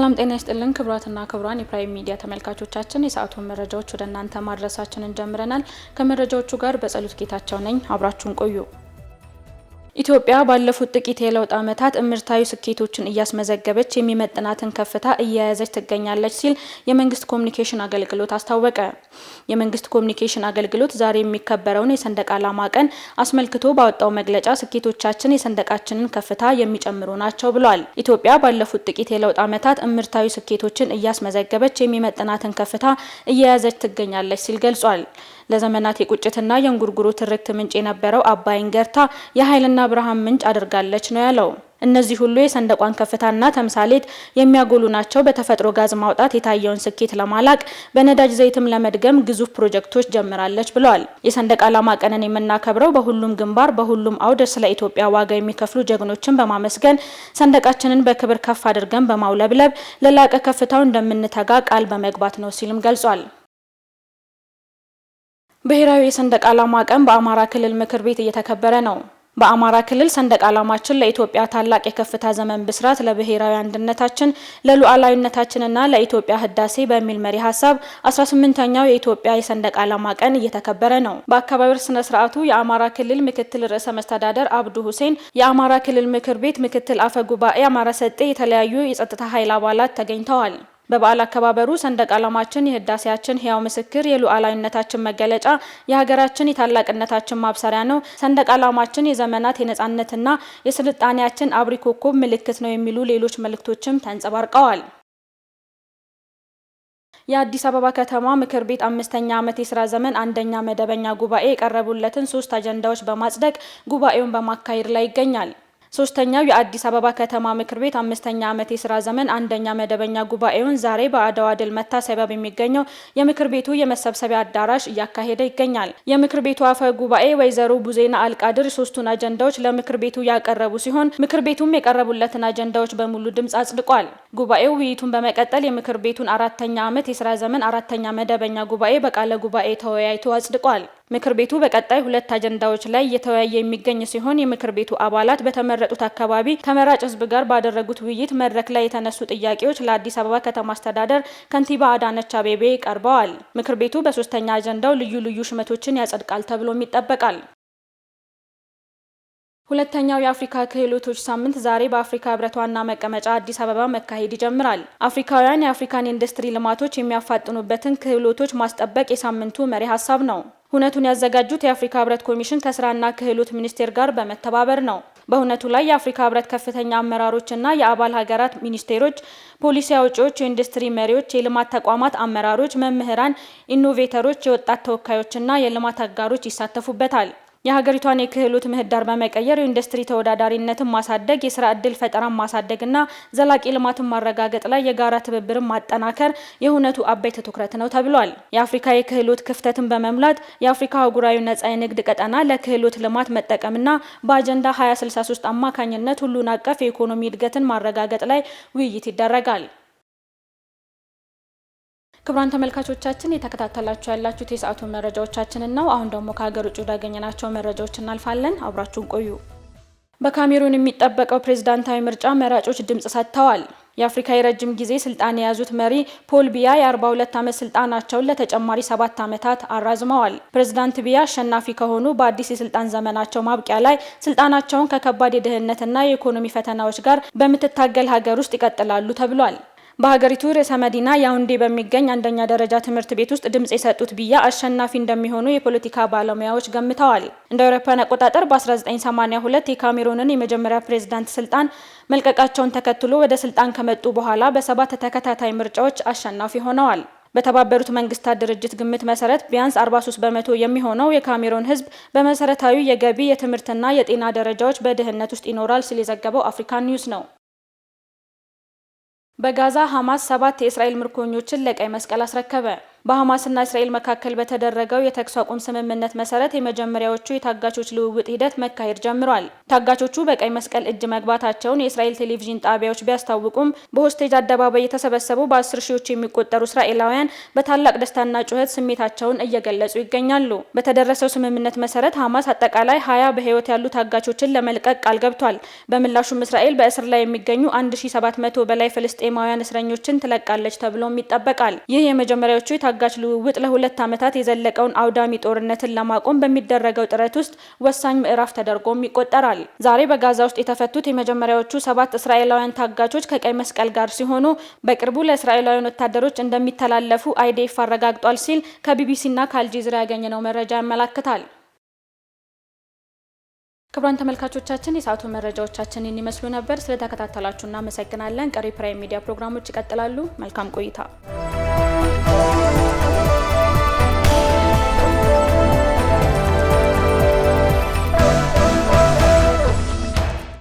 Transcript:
ሰላም ጤና ይስጥልን ክብራትና ክብራን የፕራይም ሚዲያ ተመልካቾቻችን የሰዓቱን መረጃዎች ወደ እናንተ ማድረሳችንን ጀምረናል። ከመረጃዎቹ ጋር በጸሎት ጌታቸው ነኝ። አብራችሁን ቆዩ። ኢትዮጵያ ባለፉት ጥቂት የለውጥ ዓመታት እምርታዊ ስኬቶችን እያስመዘገበች የሚመጥናትን ከፍታ እየያዘች ትገኛለች ሲል የመንግስት ኮሚኒኬሽን አገልግሎት አስታወቀ። የመንግስት ኮሚኒኬሽን አገልግሎት ዛሬ የሚከበረውን የሰንደቅ ዓላማ ቀን አስመልክቶ ባወጣው መግለጫ ስኬቶቻችን የሰንደቃችንን ከፍታ የሚጨምሩ ናቸው ብሏል። ኢትዮጵያ ባለፉት ጥቂት የለውጥ ዓመታት እምርታዊ ስኬቶችን እያስመዘገበች የሚመጥናትን ከፍታ እየያዘች ትገኛለች ሲል ገልጿል። ለዘመናት የቁጭትና የእንጉርጉሮ ትርክት ምንጭ የነበረው አባይን ገርታ የኃይልና ብርሃን ምንጭ አድርጋለች ነው ያለው። እነዚህ ሁሉ የሰንደቋን ከፍታና ተምሳሌት የሚያጎሉ ናቸው። በተፈጥሮ ጋዝ ማውጣት የታየውን ስኬት ለማላቅ በነዳጅ ዘይትም ለመድገም ግዙፍ ፕሮጀክቶች ጀምራለች ብለዋል። የሰንደቅ ዓላማ ቀንን የምናከብረው በሁሉም ግንባር በሁሉም አውድ ስለ ኢትዮጵያ ዋጋ የሚከፍሉ ጀግኖችን በማመስገን ሰንደቃችንን በክብር ከፍ አድርገን በማውለብለብ ለላቀ ከፍታው እንደምንተጋ ቃል በመግባት ነው ሲልም ገልጿል። ብሔራዊ የሰንደቅ ዓላማ ቀን በአማራ ክልል ምክር ቤት እየተከበረ ነው። በአማራ ክልል ሰንደቅ ዓላማችን ለኢትዮጵያ ታላቅ የከፍታ ዘመን ብስራት፣ ለብሔራዊ አንድነታችን፣ ለሉዓላዊነታችንና ለኢትዮጵያ ህዳሴ በሚል መሪ ሀሳብ 18ኛው የኢትዮጵያ የሰንደቅ ዓላማ ቀን እየተከበረ ነው። በአከባበር ስነ ስርዓቱ የአማራ ክልል ምክትል ርዕሰ መስተዳደር አብዱ ሁሴን፣ የአማራ ክልል ምክር ቤት ምክትል አፈ ጉባኤ አማረ ሰጤ፣ የተለያዩ የጸጥታ ኃይል አባላት ተገኝተዋል። በበዓል አከባበሩ ሰንደቅ ዓላማችን የህዳሴያችን ህያው ምስክር፣ የሉዓላዊነታችን መገለጫ፣ የሀገራችን የታላቅነታችን ማብሰሪያ ነው። ሰንደቅ ዓላማችን የዘመናት የነጻነትና የስልጣኔያችን አብሪ ኮከብ ምልክት ነው የሚሉ ሌሎች መልእክቶችም ተንጸባርቀዋል። የአዲስ አበባ ከተማ ምክር ቤት 5ኛ ዓመት የስራ ዘመን አንደኛ መደበኛ ጉባኤ የቀረቡለትን 3 አጀንዳዎች በማጽደቅ ጉባኤውን በማካሄድ ላይ ይገኛል። ሶስተኛው የአዲስ አበባ ከተማ ምክር ቤት 5ኛ ዓመት የስራ ዘመን አንደኛ መደበኛ ጉባኤውን ዛሬ በአድዋ ድል መታሰቢያ በሚገኘው የምክር ቤቱ የመሰብሰቢያ አዳራሽ እያካሄደ ይገኛል። የምክር ቤቱ አፈ ጉባኤ ወይዘሮ ቡዜና አልቃድር 3ቱን አጀንዳዎች ለምክር ቤቱ ያቀረቡ ሲሆን ምክር ቤቱም የቀረቡለትን አጀንዳዎች በሙሉ ድምጽ አጽድቋል። ጉባኤው ውይይቱን በመቀጠል የምክር ቤቱን 4ኛ ዓመት የስራ ዘመን 4ኛ መደበኛ ጉባኤ በቃለ ጉባኤ ተወያይቶ አጽድቋል። ምክር ቤቱ በቀጣይ 2 አጀንዳዎች ላይ እየተወያየ የሚገኝ ሲሆን የምክር ቤቱ አባላት በተመረጡት አካባቢ ከመራጭ ህዝብ ጋር ባደረጉት ውይይት መድረክ ላይ የተነሱ ጥያቄዎች ለአዲስ አበባ ከተማ አስተዳደር ከንቲባ አዳነች አቤቤ ቀርበዋል። ምክር ቤቱ በ3ኛ አጀንዳው ልዩ ልዩ ሹመቶችን ያጸድቃል ተብሎም ይጠበቃል። ሁለተኛው የአፍሪካ ክህሎቶች ሳምንት ዛሬ በአፍሪካ ህብረት ዋና መቀመጫ አዲስ አበባ መካሄድ ይጀምራል። አፍሪካውያን የአፍሪካን ኢንዱስትሪ ልማቶች የሚያፋጥኑበትን ክህሎቶች ማስጠበቅ የሳምንቱ መሪ ሀሳብ ነው። ሁነቱን ያዘጋጁት የአፍሪካ ህብረት ኮሚሽን ከስራና ክህሎት ሚኒስቴር ጋር በመተባበር ነው። በሁነቱ ላይ የአፍሪካ ህብረት ከፍተኛ አመራሮችና የአባል ሀገራት ሚኒስቴሮች፣ ፖሊሲ አውጪዎች፣ የኢንዱስትሪ መሪዎች፣ የልማት ተቋማት አመራሮች፣ መምህራን፣ ኢኖቬተሮች፣ የወጣት ተወካዮችና የልማት አጋሮች ይሳተፉበታል። የሀገሪቷን የክህሎት ምህዳር በመቀየር የኢንዱስትሪ ተወዳዳሪነትን ማሳደግ፣ የስራ ዕድል ፈጠራን ማሳደግና ዘላቂ ልማትን ማረጋገጥ ላይ የጋራ ትብብርን ማጠናከር የሁነቱ አበይት ትኩረት ነው ተብሏል። የአፍሪካ የክህሎት ክፍተትን በመሙላት የአፍሪካ አህጉራዊ ነጻ የንግድ ቀጠና ለክህሎት ልማት መጠቀምና በአጀንዳ 2063 አማካኝነት ሁሉን አቀፍ የኢኮኖሚ እድገትን ማረጋገጥ ላይ ውይይት ይደረጋል። ክቡራን ተመልካቾቻችን የተከታተላችሁ ያላችሁት የሰዓቱን መረጃዎቻችንን ነው። አሁን ደግሞ ከሀገር ውጭ ወዳገኘናቸው መረጃዎች እናልፋለን። አብራችሁን ቆዩ። በካሜሩን የሚጠበቀው ፕሬዝዳንታዊ ምርጫ መራጮች ድምጽ ሰጥተዋል። የአፍሪካ የረጅም ጊዜ ስልጣን የያዙት መሪ ፖል ቢያ የ42 ዓመት ስልጣናቸውን ለተጨማሪ 7 ዓመታት አራዝመዋል። ፕሬዝዳንት ቢያ አሸናፊ ከሆኑ በአዲስ የስልጣን ዘመናቸው ማብቂያ ላይ ስልጣናቸውን ከከባድ የድህነትና የኢኮኖሚ ፈተናዎች ጋር በምትታገል ሀገር ውስጥ ይቀጥላሉ ተብሏል። በሀገሪቱ ርዕሰ መዲና ያውንዴ በሚገኝ አንደኛ ደረጃ ትምህርት ቤት ውስጥ ድምጽ የሰጡት ቢያ አሸናፊ እንደሚሆኑ የፖለቲካ ባለሙያዎች ገምተዋል። እንደ አውሮፓውያን አቆጣጠር በ1982 የካሜሩንን የመጀመሪያ ፕሬዝዳንት ስልጣን መልቀቃቸውን ተከትሎ ወደ ስልጣን ከመጡ በኋላ በ7 ተከታታይ ምርጫዎች አሸናፊ ሆነዋል። በተባበሩት መንግስታት ድርጅት ግምት መሰረት ቢያንስ 43 በመቶ የሚሆነው የካሜሩን ህዝብ በመሰረታዊ የገቢ የትምህርትና የጤና ደረጃዎች በድህነት ውስጥ ይኖራል ሲል የዘገበው አፍሪካን ኒውስ ነው። በጋዛ ሐማስ 7 የእስራኤል ምርኮኞችን ለቀይ መስቀል አስረከበ። በሐማስና እስራኤል መካከል በተደረገው የተኩስ አቁም ስምምነት መሰረት የመጀመሪያዎቹ የታጋቾች ልውውጥ ሂደት መካሄድ ጀምሯል። ታጋቾቹ በቀይ መስቀል እጅ መግባታቸውን የእስራኤል ቴሌቪዥን ጣቢያዎች ቢያስታውቁም በሆስቴጅ አደባባይ የተሰበሰቡ በ10 ሺዎች የሚቆጠሩ እስራኤላውያን በታላቅ ደስታና ጩኸት ስሜታቸውን እየገለጹ ይገኛሉ። በተደረሰው ስምምነት መሰረት ሐማስ አጠቃላይ 20 በህይወት ያሉ ታጋቾችን ለመልቀቅ ቃል ገብቷል። በምላሹም እስራኤል በእስር ላይ የሚገኙ 1700 በላይ ፍልስጤማውያን እስረኞችን ትለቃለች ተብሎም ይጠበቃል። ይህ የመጀመሪያዎቹ ታጋች ልውውጥ ለ2 ዓመታት የዘለቀውን አውዳሚ ጦርነትን ለማቆም በሚደረገው ጥረት ውስጥ ወሳኝ ምዕራፍ ተደርጎም ይቆጠራል። ዛሬ በጋዛ ውስጥ የተፈቱት የመጀመሪያዎቹ 7 እስራኤላውያን ታጋቾች ከቀይ መስቀል ጋር ሲሆኑ በቅርቡ ለእስራኤላውያን ወታደሮች እንደሚተላለፉ አይዲኤፍ አረጋግጧል ሲል ከቢቢሲና ከአልጀዚራ ያገኘነው መረጃ ያመለክታል። ክቡራን ተመልካቾቻችን የሰዓቱ መረጃዎቻችን ይመስሉ ነበር። ስለተከታተላችሁ እናመሰግናለን። ቀሪ ፕራይም ሚዲያ ፕሮግራሞች ይቀጥላሉ። መልካም ቆይታ።